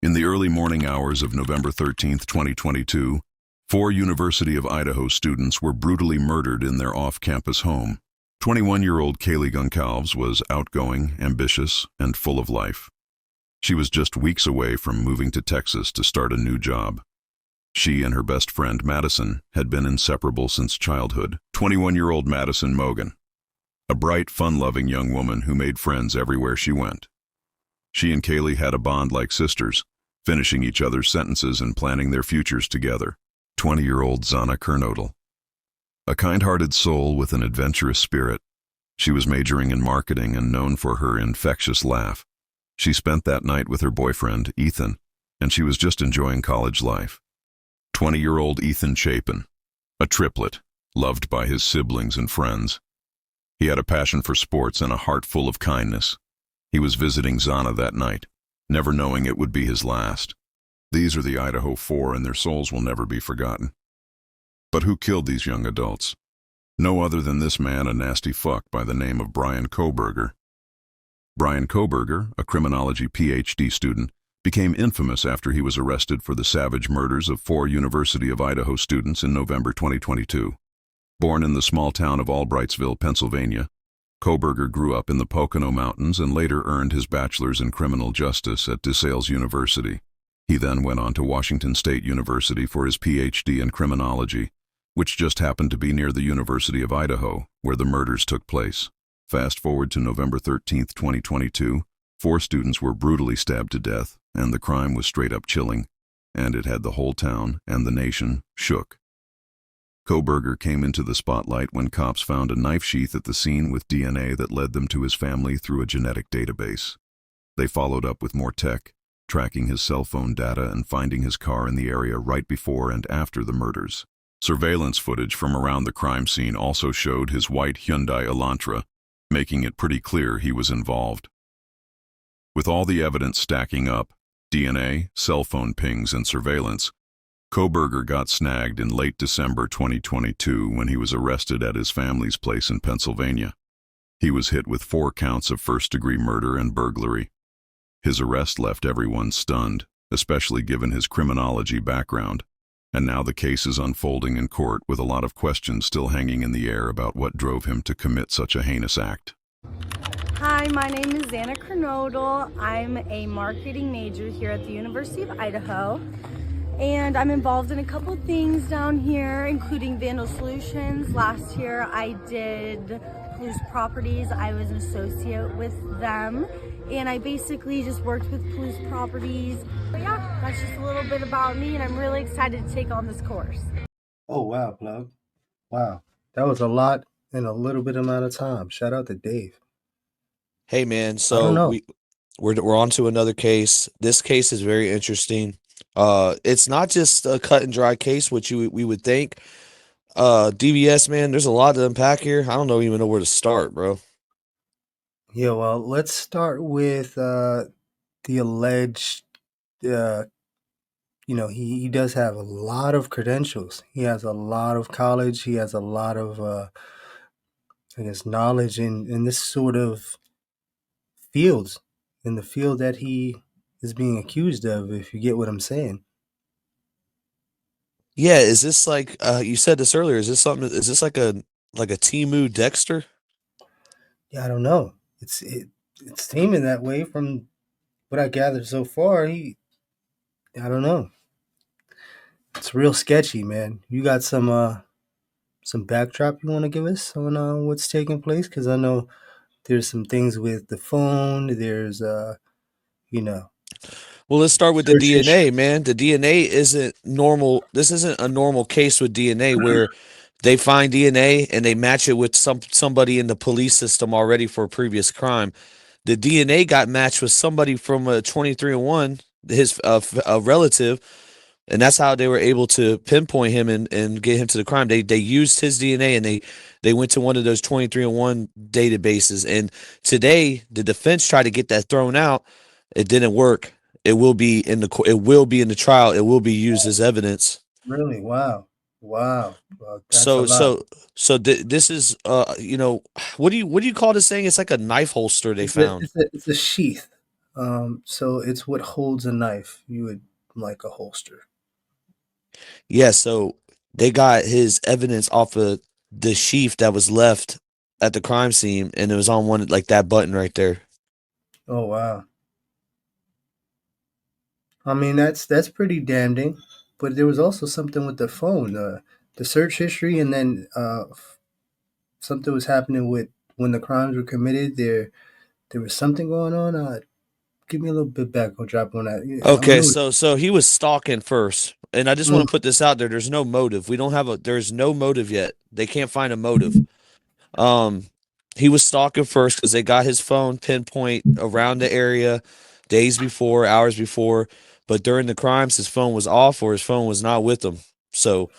In the early morning hours of November 13, 2022, four University of Idaho students were brutally murdered in their off-campus home. 21-year-old Kaylee Goncalves was outgoing, ambitious, and full of life. She was just weeks away from moving to Texas to start a new job. She and her best friend, Madison, had been inseparable since childhood. 21-year-old Madison Mogan, a bright, fun-loving young woman who made friends everywhere she went. She and Kaylee had a bond like sisters, finishing each other's sentences and planning their futures together. 20-year-old Zana Kernodle, a kind-hearted soul with an adventurous spirit. She was majoring in marketing and known for her infectious laugh. She spent that night with her boyfriend, Ethan, and she was just enjoying college life. 20-year-old Ethan Chapin, a triplet, loved by his siblings and friends. He had a passion for sports and a heart full of kindness. He was visiting Zana that night, never knowing it would be his last. These are the Idaho Four, and their souls will never be forgotten. But who killed these young adults? No other than this man, a nasty fuck by the name of Bryan Kohberger. Bryan Kohberger, a criminology PhD student, became infamous after he was arrested for the savage murders of four University of Idaho students in November 2022. Born in the small town of Albrightsville, Pennsylvania, Kohberger grew up in the Pocono Mountains and later earned his bachelor's in criminal justice at DeSales University. He then went on to Washington State University for his PhD in criminology, which just happened to be near the University of Idaho, where the murders took place. Fast forward to November 13, 2022, four students were brutally stabbed to death, and the crime was straight up chilling, and it had the whole town and the nation shook. Kohberger came into the spotlight when cops found a knife sheath at the scene with DNA that led them to his family through a genetic database. They followed up with more tech, tracking his cell phone data and finding his car in the area right before and after the murders. Surveillance footage from around the crime scene also showed his white Hyundai Elantra, making it pretty clear he was involved. With all the evidence stacking up, DNA, cell phone pings, and surveillance, Kohberger got snagged in late December 2022 when he was arrested at his family's place in Pennsylvania. He was hit with 4 counts of first-degree murder and burglary. His arrest left everyone stunned, especially given his criminology background, and now the case is unfolding in court with a lot of questions still hanging in the air about what drove him to commit such a heinous act. Hi, my name is Zana Kernodle. I'm a marketing major here at the University of Idaho, and I'm involved in a couple things down here, including Vandal Solutions. Last year I did Police Properties. I was an associate with them, and I basically just worked with Police Properties. But yeah, that's just a little bit about me, and I'm really excited to take on this course. Oh, wow, plug. Wow. That was a lot in a little bit amount of time. Shout out to Dave. Hey man, I don't so know. we're on to another case. This case is very interesting. It's not just a cut and dry case, which we would think. DVS, man, there's a lot to unpack here. I don't even know where to start, bro. Yeah, well, let's start with the alleged, he does have a lot of credentials. He has a lot of college. He has a lot of, knowledge in this sort of fields, in the field that he is being accused of, if you get what I'm saying. Yeah, is this like you said this earlier? Is this like a Timu Dexter? Yeah, I don't know. It's seeming that way from what I gathered so far. I don't know. It's real sketchy, man. You got some backdrop you want to give us on what's taking place? Because I know there's some things with the phone. There's you know, Well, let's start with the search DNA, history. man. The DNA isn't normal. This isn't a normal case with DNA where they find DNA and they match it with somebody in the police system already for a previous crime. The DNA got matched with somebody from a 23andMe, his a relative, and that's how they were able to pinpoint him and get him to the crime. They used his DNA and they went to one of those 23andMe databases. And today the defense tried to get that thrown out. It didn't work. It will be in the trial. It will be used as evidence. Really? Wow. Wow. Well, that's a So lot. so so this is what do you call this thing? It's like a knife holster they found. It's a sheath. So it's what holds a knife. You would like a holster. Yeah, so they got his evidence off of the sheath that was left at the crime scene, and it was on one like that button right there. Oh wow. I mean that's pretty damning. But there was also something with the phone, the search history, and then something was happening with when the crimes were committed. There was something going on. Give me a little bit back. I'll drop on that. Yeah, I'm Okay, new. so he was stalking first, and I just Mm, want to put this out there. There's no motive. We don't have a. There's no motive yet. They can't find a motive. Um, he was stalking first because they got his phone pinpoint around the area days before, hours before, but during the crimes, his phone was off or his phone was not with him. So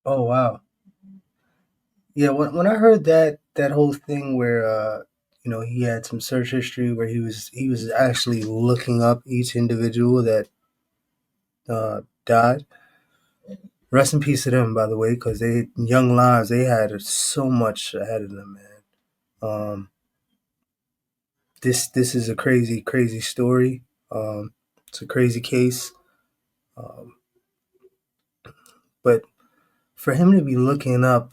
oh wow. Yeah, when I heard that whole thing where he had some search history where he was actually looking up each individual that died. Rest in peace to them, by the way, because they young lives they had so much ahead of them, man. Um, this is a crazy story. It's a crazy case, um, but for him to be looking up,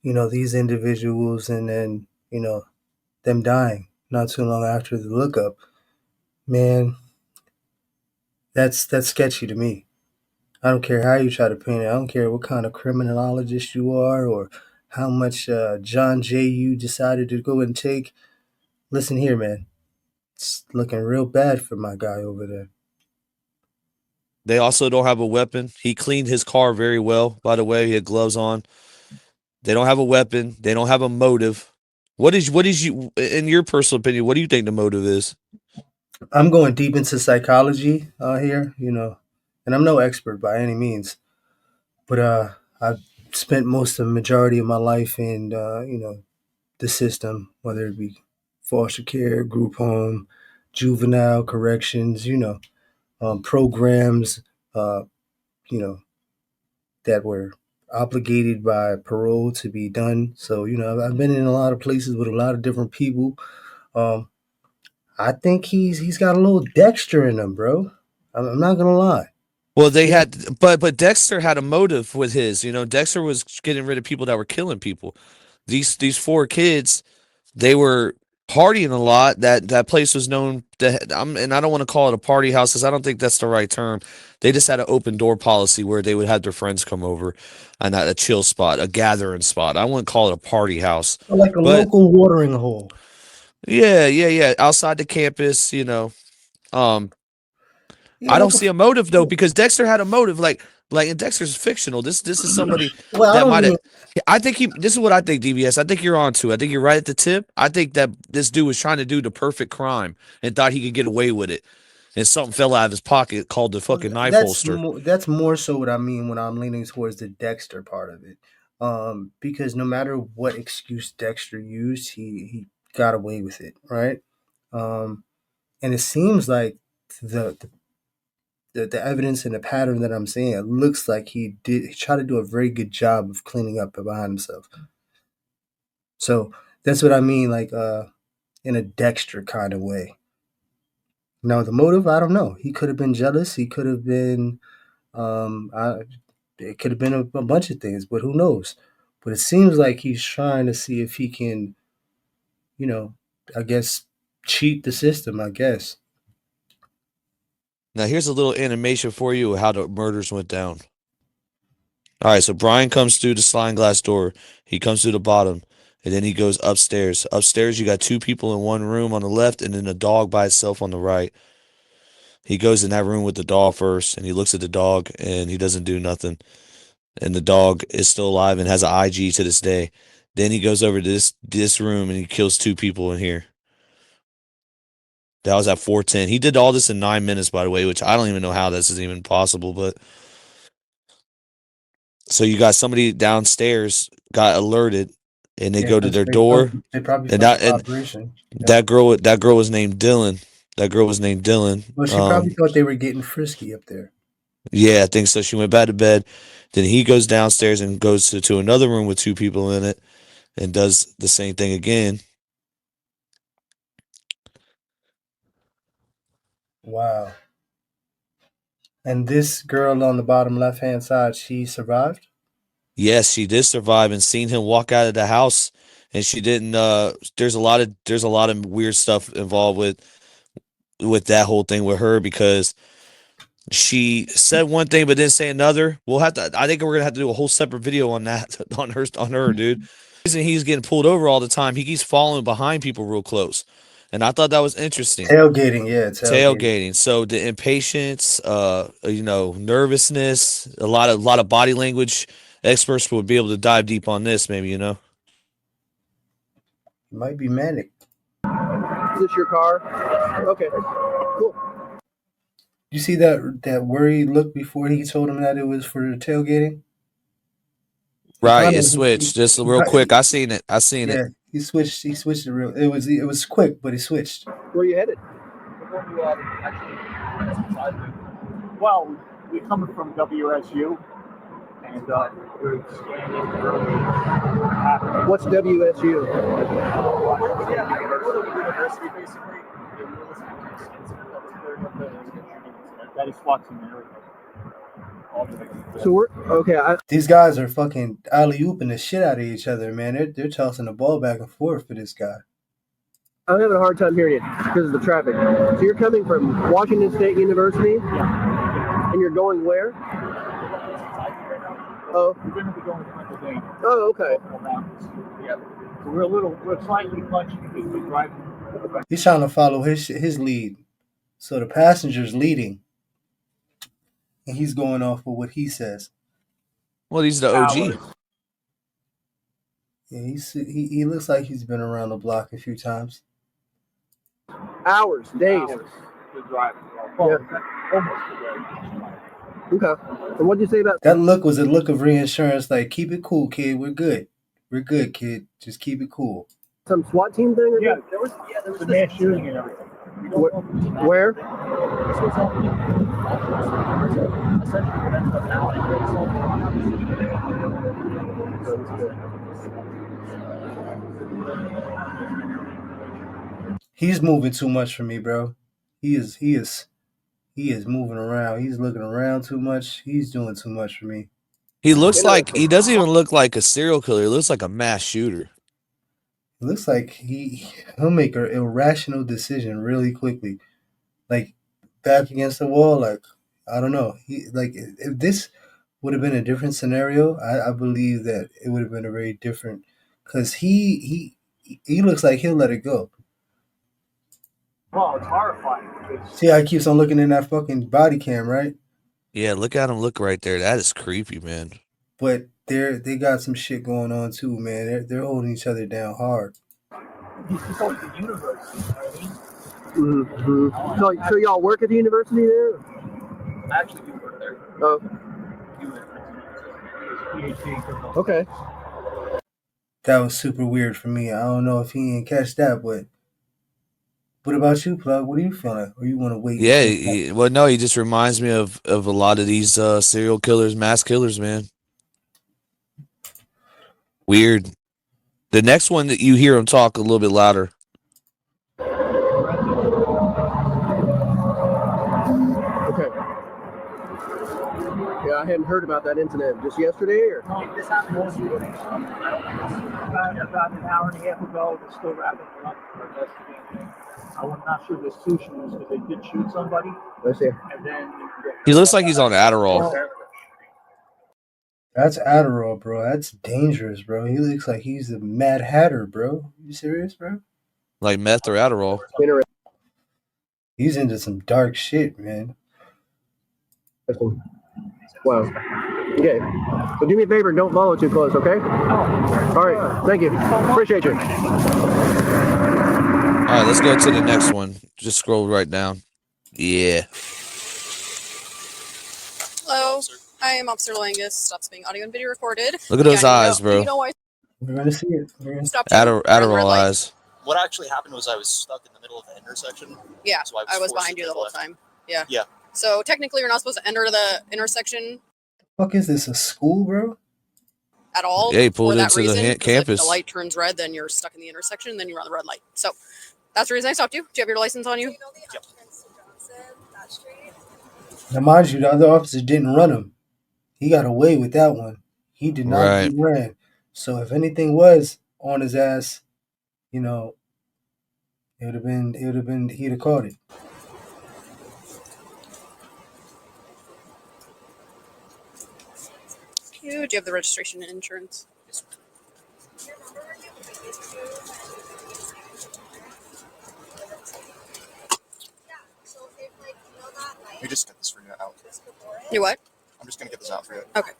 these individuals and then them dying not too long after the lookup, man, that's sketchy to me. I don't care how you try to paint it. I don't care what kind of criminologist you are or how much John Jay you decided to go and take. Listen here, man. It's looking real bad for my guy over there. they also don't have a weapon. He cleaned his car very well, by the way. He had gloves on. They don't have a weapon. They don't have a motive. What is you in your personal opinion? What do you think the motive is? I'm going deep into psychology here, and I'm no expert by any means, but I've spent most of the majority of my life in, the system, whether it be foster care, group home, juvenile corrections, programs, uh, you know, that were obligated by parole to be done. So, I've been in a lot of places with a lot of different people. Um, I think he's got a little Dexter in him, bro. I'm not gonna lie. Well, they Yeah, had, but Dexter had a motive with his. Dexter was getting rid of people that were killing people. These four kids, they were partying a lot. That place was known and I don't want to call it a party house because I don't think that's the right term. They just had an open door policy where they would have their friends come over, and a chill spot, a gathering spot. I wouldn't call it a party house, like a but local watering hole. yeah, outside the campus. Um, Yeah, I don't like a. see a motive though because Dexter had a motive. Like, and Dexter's fictional. This is somebody Well, I that don't might have. mean. I think he. This is what I think, DBS. I think you're on to. I think you're right at the tip. I think that this dude was trying to do the perfect crime and thought he could get away with it, and something fell out of his pocket called the Well, fucking knife that's holster. more. That's more so what I mean when I'm leaning towards the Dexter part of it. Because no matter what excuse Dexter used, he got away with it, right? Um, and it seems like the the evidence and the pattern that I'm seeing, it looks like he tried to do a very good job of cleaning up behind himself. So that's what I mean, like in a Dexter kind of way. Now the motive, I don't know. He could have been jealous. He could have been, it could have been a bunch of things, but who knows? But it seems like he's trying to see if he can, you know, I guess cheat the system. I guess. Now here's a little animation for you of how the murders went down. All right, so Brian comes through the sliding glass door. He comes through the bottom, and then he goes upstairs. Upstairs, you got two people in one room on the left, and then a dog by itself on the right. He goes in that room with the dog first, and he looks at the dog, and he doesn't do nothing. And the dog is still alive and has an IG to this day. Then he goes over to this room and he kills two people in here. That was at 4:10. He did all this in 9 minutes, by the way, which I don't even know how this is even possible. But so you got somebody downstairs got alerted, and they Yeah, go to 'cause their door, they probably and felt the that vibration. Yeah. that girl was named Dylan. That girl was named Dylan. Well, she probably thought they were getting frisky up there. Yeah, I think so. She went back to bed. Then he goes downstairs and goes to another room with two people in it and does the same thing again. Wow. And this girl on the bottom left-hand side, she survived? Yes, she did survive and seen him walk out of the house, and she didn't. There's a lot of weird stuff involved with that whole thing with her because she said one thing but didn't say another. We'll have to. I think we're gonna have to do a whole separate video on that on her, dude. The reason he's getting pulled over all the time, he keeps following behind people real close, and I thought that was interesting. Tailgating, yeah, tailgating. Tailgating. So the impatience, nervousness, a lot of body language. Experts would be able to dive deep on this, maybe, you know. It might be manic. Is this your car? Okay, cool. You see that worried look before he told him that it was for the tailgating? Right, it switched just real quick. I seen it. Yeah, he switched it real. It was quick, but he switched. Where are you headed? Well, we're coming from WSU, and we're What's WSU? university basically. That is Watson area. So we're okay. These guys are fucking alley-ooping the shit out of each other, man. They're tossing the ball back and forth for this guy. I'm having a hard time hearing you because of the traffic. So you're coming from Washington State University, and you're going where? Oh. We're going to be going to Pennsylvania. Oh, okay. Yeah. We're slightly punchy because we're driving. He's trying to follow his lead. So the passenger's leading. And he's going off of what he says. Well, he's the OG. Yeah, he looks like he's been around the block a few times. Hours, days. We're driving. Yeah. Almost a day. Okay. And what did you say about That look was a look of reassurance, like, keep it cool, kid. We're good. We're good, kid. Just keep it cool. some SWAT team thing? Or Yeah, there was a mass shooting and everything. Where? He's moving too much for me, bro. He is moving around. He's looking around too much. He's doing too much for me. He looks like he doesn't even look like a serial killer. He looks like a mass shooter. It looks like he'll make an irrational decision really quickly, like back against the wall. Like, I don't know. If this would have been a different scenario, I believe that it would have been a very different. Because he looks like he'll let it go. Well, it's horrifying. See how he keeps on looking in that fucking body cam, right? Yeah, look at him look right there. That is creepy, man. But they got some shit going on too, man. They're holding each other down hard. He's supposed to be university, Mm-hmm. So y'all work at the university there? I actually do work there. Oh, PhD. okay. That was super weird for me. I don't know if he didn't catch that, but what about you, Plug? What are you feeling? Or you want to wait? Yeah, well, no, he just reminds me of a lot of these serial killers, mass killers, man. Weird. The next one that you hear him talk a little bit louder. Okay. Yeah, I hadn't heard about that incident just yesterday, or? This happened about an hour and a half ago. They're still wrapping it up for investigating. I'm not sure there's two shooters because they did shoot somebody. Let's see. And then He looks like he's on Adderall. That's Adderall, bro. That's dangerous, bro. He looks like he's a Mad Hatter, bro. You serious, bro? Like meth or Adderall. He's into some dark shit, man. Wow. Okay. So do me a favor and don't follow too close, okay? All right. Thank you. Appreciate you. All right, let's go to the next one. Just scroll right down. Yeah. Hello, I am Officer Langus. Stops being audio and video recorded. Look at those eyes, bro. You know why We're gonna see it. stopped Adderall eyes. What actually happened was I was stuck in the middle of the intersection. Yeah, So I was forced behind to you the take whole left. time. Yeah. Yeah. So technically, you're not supposed to enter the intersection Fuck is this, a school, bro? at all. Yeah, he pulled for that into the reason, 'cause campus. If the light turns red, then you're stuck in the intersection, then you run the red light. So that's the reason I stopped you. Do you have your license on you? Yep. Now, mind you, the other officer didn't run him. He got away with that one. He did not Right. get ran. So if anything was on his ass, you know, he'd have caught it. Do you have the registration and insurance? You just get this for you out. You what? I'm just gonna get this out for you. Okay.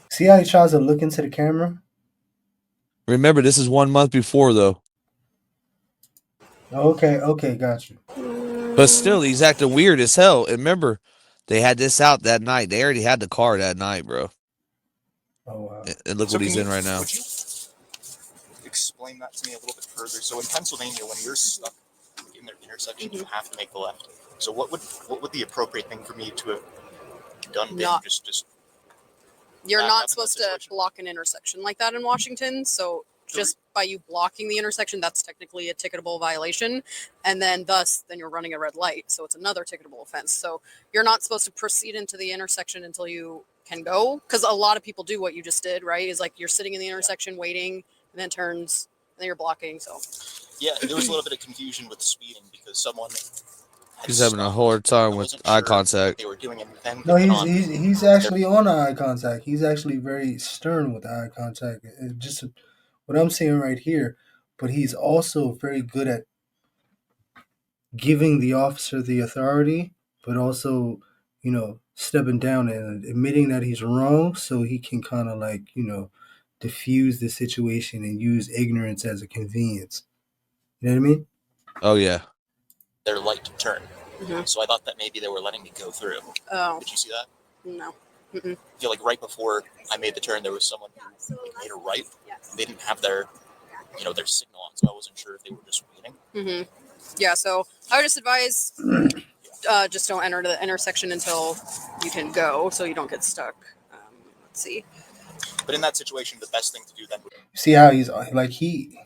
See how he tries to look into the camera? Remember, this is 1 month before though. Okay, got you. But still, he's acting weird as hell. And remember, they had this out that night. They already had the car that night, bro. Oh wow. And look So what he's in right now. Would you explain that to me a little bit further? So in Pennsylvania, when you're stuck in the intersection, you have to make the left. So what would the appropriate thing for me to have done? Not- Just You're back up in not that supposed to situation? block an intersection like that in Washington. So just by you blocking the intersection, that's technically a ticketable violation. And then then you're running a red light. So it's another ticketable offense. So you're not supposed to proceed into the intersection until you can go. Because a lot of people do what you just did, right? Is like you're sitting in the intersection waiting and then turns and then you're blocking. So Yeah, there was a little bit of confusion with speeding because someone had He's having a stopped. hard time I with wasn't eye sure what contact. they were doing, and then No, they put on- he's actually on eye contact. He's actually very stern with eye contact. Just what I'm seeing right here, but he's also very good at giving the officer the authority, but also, stepping down and admitting that he's wrong so he can kind of like, diffuse the situation and use ignorance as a convenience. You know what I mean? Oh yeah. their light to turn. Mhm. So I thought that maybe they were letting me go through. Oh, Did you see that? no. I feel like right before I made the turn, there was someone who made a right. And they didn't have their signal on, so I wasn't sure if they were just waiting. Mm-hmm. Yeah, so I would just advise just don't enter the intersection until you can go so you don't get stuck. Let's see. But in that situation, the best thing to do then would See how he's like he's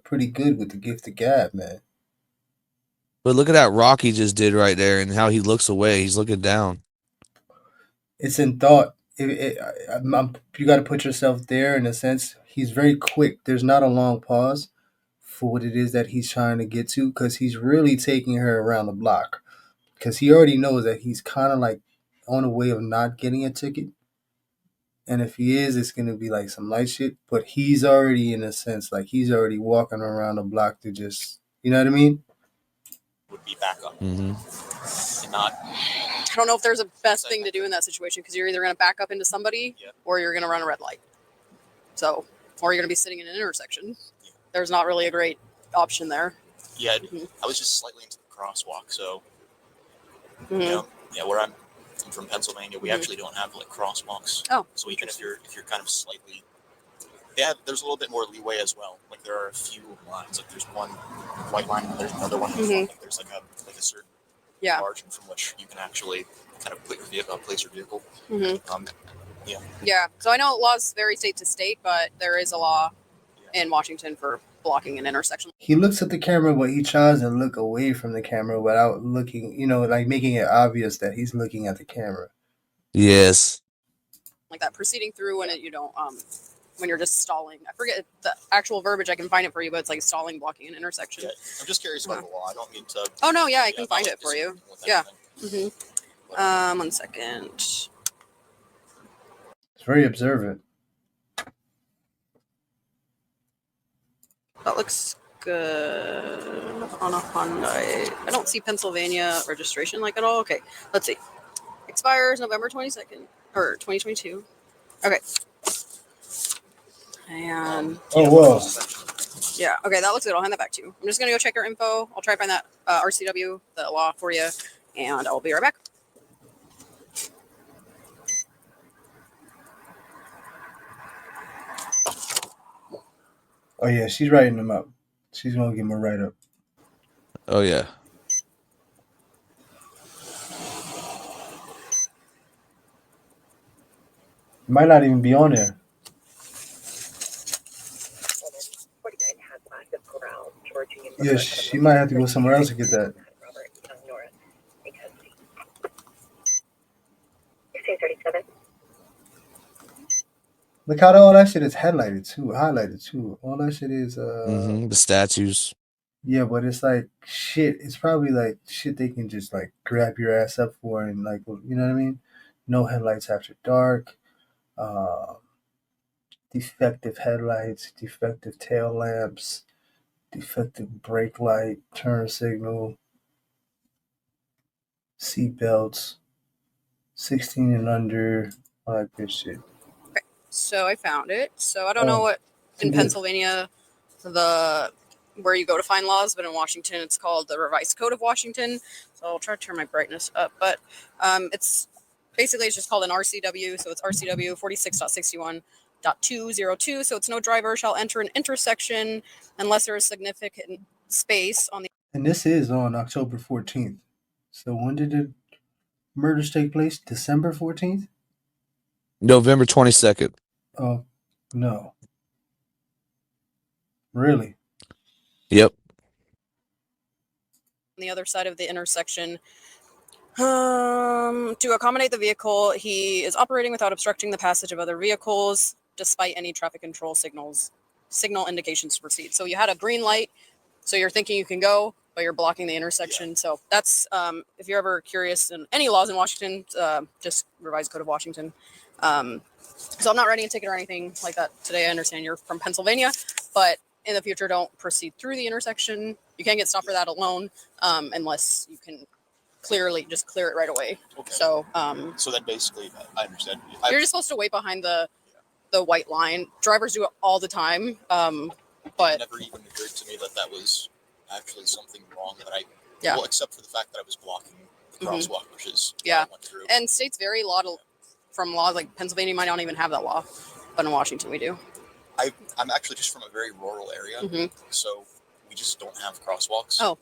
pretty good with the gift of gab, man. But look at that rock he just did right there and how he looks away. He's looking down. It's in thought. You got to put yourself there in a sense. He's very quick. There's not a long pause for what it is that he's trying to get to because he's really taking her around the block because he already knows that he's kind of like on a way of not getting a ticket. And if he is, it's going to be like some light shit. But he's already, in a sense, like he's already walking around the block to just, you know what I mean? be back up Mm-hmm. and not. I don't know if there's a best thing to do in that situation because you're either going to back up into somebody or you're going to run a red light. So, or you're going to be sitting in an intersection. There's not really a great option there. Yeah, I was just slightly into the crosswalk, so Mhm. where I'm from Pennsylvania, we actually don't have like crosswalks. Oh, so even if you're kind of slightly, there's a little bit more leeway as well. Like there are a few lines. Like there's one white line, and there's another one. In front. Like there's like a certain margin from which you can actually kind of put your vehicle, place your vehicle. Yeah. So I know laws vary state to state, but there is a law in Washington for blocking an intersection. He looks at the camera, but he tries to look away from the camera without looking, like making it obvious that he's looking at the camera. Yes. Like that, proceeding through when you don't, when you're just stalling. I forget the actual verbiage. I can find it for you, but it's like stalling, blocking an intersection. Yeah, I'm just curious about the law. I don't mean to. Oh no, yeah, I can find it for you. Yeah. Mm-hmm. 1 second. It's very observant. That looks good on a Hyundai. I don't see Pennsylvania registration like at all. Okay, let's see. Expires November 22nd or 2022. Okay. And whoa. yeah, okay, that looks good. I'll hand that back to you. I'm just gonna go check your info. I'll try to find that RCW, the law for you, and I'll be right back. Oh yeah, she's writing them up. She's gonna give him a write up. Oh yeah. Might not even be on there. Yeah, she might have to go somewhere else to get that. Look how all that shit is highlighted too. All that shit is The statues. yeah, but it's like shit. It's probably like shit they can just like grab your ass up for and like you know what I mean? No headlights after dark. Uh, defective headlights, defective tail lamps, defective brake light, turn signal, seat belts, 16 and under, all that good shit. Okay, so I found it. So I don't know what in Pennsylvania where you go to find laws, but in Washington it's called the Revised Code of Washington. So I'll try to turn my brightness up, but it's basically it's just called an RCW. So it's RCW 46.61.202. So it's no driver shall enter an intersection unless there is significant space on the. And this is on October 14th. So when did the murders take place? December 14th? November 22nd. Oh, no. Really? Yep. On the other side of the intersection. To accommodate the vehicle, he is operating without obstructing the passage of other vehicles, despite any traffic control signal indications to proceed. So you had a green light, so you're thinking you can go, but you're blocking the intersection. Yeah. So that's if you're ever curious in any laws in Washington, just Revised Code of Washington. So I'm not writing a ticket or anything like that today. I understand you're from Pennsylvania, but in the future, don't proceed through the intersection. You can't get stopped for that alone unless you can clearly just clear it right away. Okay. So then basically, I understand. You're just supposed to wait behind the white line. Drivers do it all the time, but it never even occurred to me that was actually something wrong. Yeah. Well, except for the fact that I was blocking the crosswalk, which is yeah. what I went through. And states vary a lot from laws. Like Pennsylvania might not even have that law, but in Washington we do. I'm actually just from a very rural area, so we just don't have crosswalks. Oh.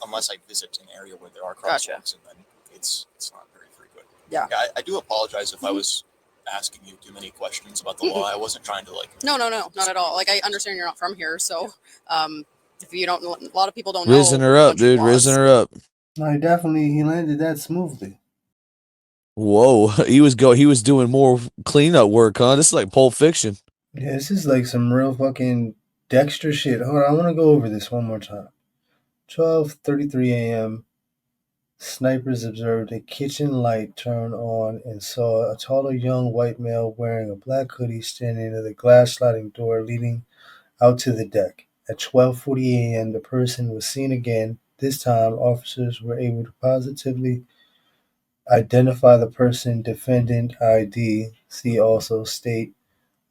Unless I visit an area where there are crosswalks, Gotcha. And then it's not very frequent. Yeah. I do apologize if I was asking you too many questions about the law. I wasn't trying to No, not at all. Like I understand you're not from here, so if you don't, a lot of people don't Risen know. Her up, dude. Risen her up. No, he landed that smoothly. Whoa, he was doing more cleanup work, huh? This is like Pulp Fiction. Yeah, this is like some real fucking Dexter shit. Hold on, I want to go over this one more time. 12:33 a.m. Snipers observed a kitchen light turn on and saw a taller young white male wearing a black hoodie standing near the glass sliding door leading out to the deck. At 12:40 a.m., the person was seen again. This time, officers were able to positively identify the person. Defendant ID. See also state.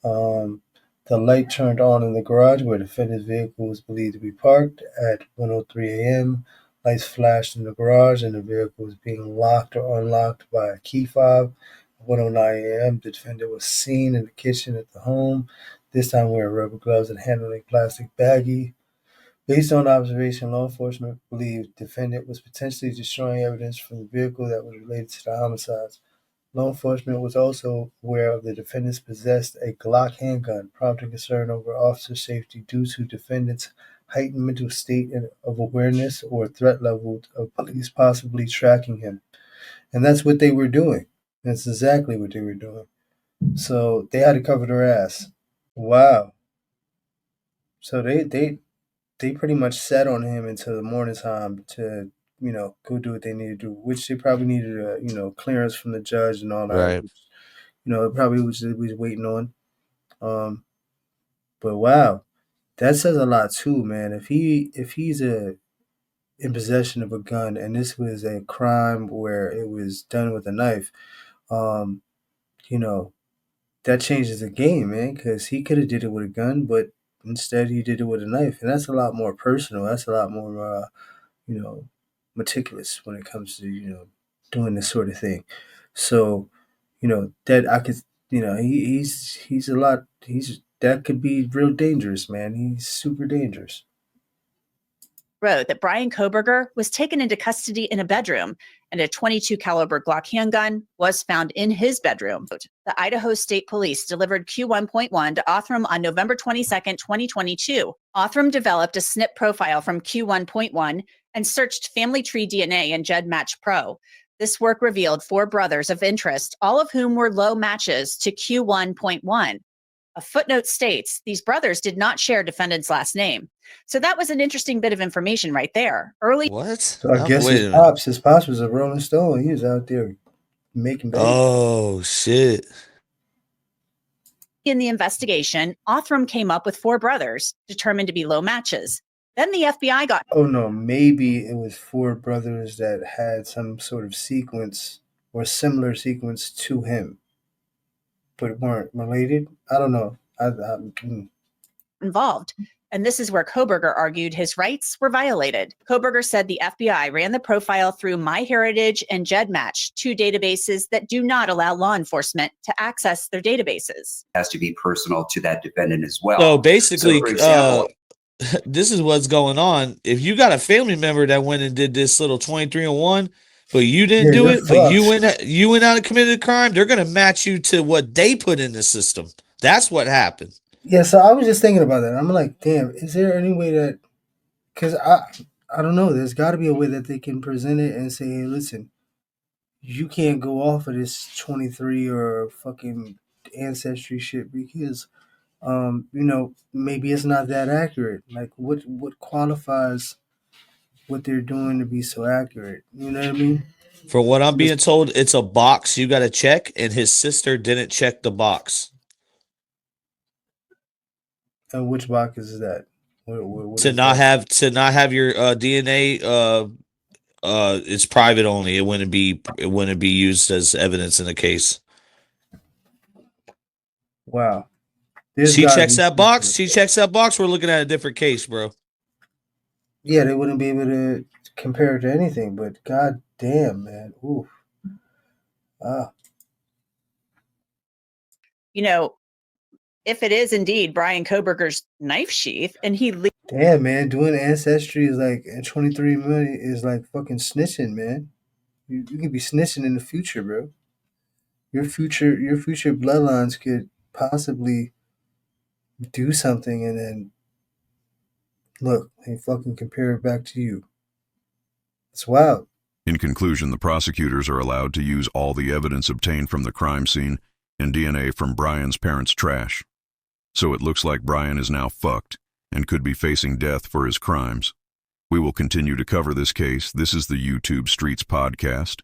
The light turned on in the garage where the defendant's vehicle was believed to be parked at 1:03 a.m. Lights flashed in the garage and the vehicle was being locked or unlocked by a key fob. At 1:09 a.m., the defendant was seen in the kitchen at the home, this time wearing rubber gloves and handling a plastic baggie. Based on observation, law enforcement believed the defendant was potentially destroying evidence from the vehicle that was related to the homicides. Law enforcement was also aware of the defendants possessed a Glock handgun, prompting concern over officer safety due to defendants' heightened mental state of awareness or threat level of police possibly tracking him. And that's what they were doing. That's exactly what they were doing. So they had to cover their ass. Wow. So they pretty much sat on him until the morning time to go do what they need to do, which they probably needed a, clearance from the judge and all that. Right. Which, it probably was waiting on. But wow, that says a lot too, man. If he's in possession of a gun and this was a crime where it was done with a knife, that changes the game, man, because he could have did it with a gun, but instead he did it with a knife. And that's a lot more personal. That's a lot more, meticulous when it comes to, doing this sort of thing. So, that I could, he's a lot, that could be real dangerous, man. He's super dangerous. Wrote that Bryan Kohberger was taken into custody in a bedroom and a .22 caliber Glock handgun was found in his bedroom. The Idaho State Police delivered Q1.1 to Othram on November 22nd, 2022. Othram developed a SNP profile from Q1.1 and searched family tree DNA in GEDmatch Pro. This work revealed 4 brothers of interest, all of whom were low matches to Q1.1. A footnote states these brothers did not share defendant's last name. So that was an interesting bit of information right there. What? So I guess his pops was a Rolling Stone. He was out there making babies. Oh, shit. In the investigation, Othram came up with 4 brothers determined to be low matches. Then the FBI got... Oh, no, maybe it was 4 brothers that had some sort of sequence or similar sequence to him, but weren't related. I don't know. Involved. And this is where Kohberger argued his rights were violated. Kohberger said the FBI ran the profile through MyHeritage and GEDmatch, 2 databases that do not allow law enforcement to access their databases. It has to be personal to that defendant as well. So basically, for example, this is what's going on. If you got a family member that went and did this little 23-on-1, but you didn't do it, but you went out and committed a crime, they're going to match you to what they put in the system. That's what happened. Yeah, so I was just thinking about that. I'm like, damn, is there any way that, because I don't know, there's got to be a way that they can present it and say, hey, listen, you can't go off of this 23 or fucking ancestry shit because, maybe it's not that accurate. Like, what qualifies what they're doing to be so accurate? You know what I mean? For what I'm being told, it's a box you got to check, and his sister didn't check the box. And which box is that? What to not have your DNA, it's private only. It wouldn't be used as evidence in the case. Wow. She checks that box. She checks that box. We're looking at a different case, bro. Yeah, they wouldn't be able to compare it to anything. But god damn, man, oof. If it is indeed Bryan Kohberger's knife sheath, and he damn, man, doing ancestry is like, and 23 million is like fucking snitching, man. You could be snitching in the future, bro. Your future bloodlines could possibly do something, and then look, they fucking compare it back to you. It's wild. In conclusion, the prosecutors are allowed to use all the evidence obtained from the crime scene and DNA from Bryan's parents' trash. So it looks like Bryan is now fucked and could be facing death for his crimes. We will continue to cover this case. This is the YouTube Streets Podcast.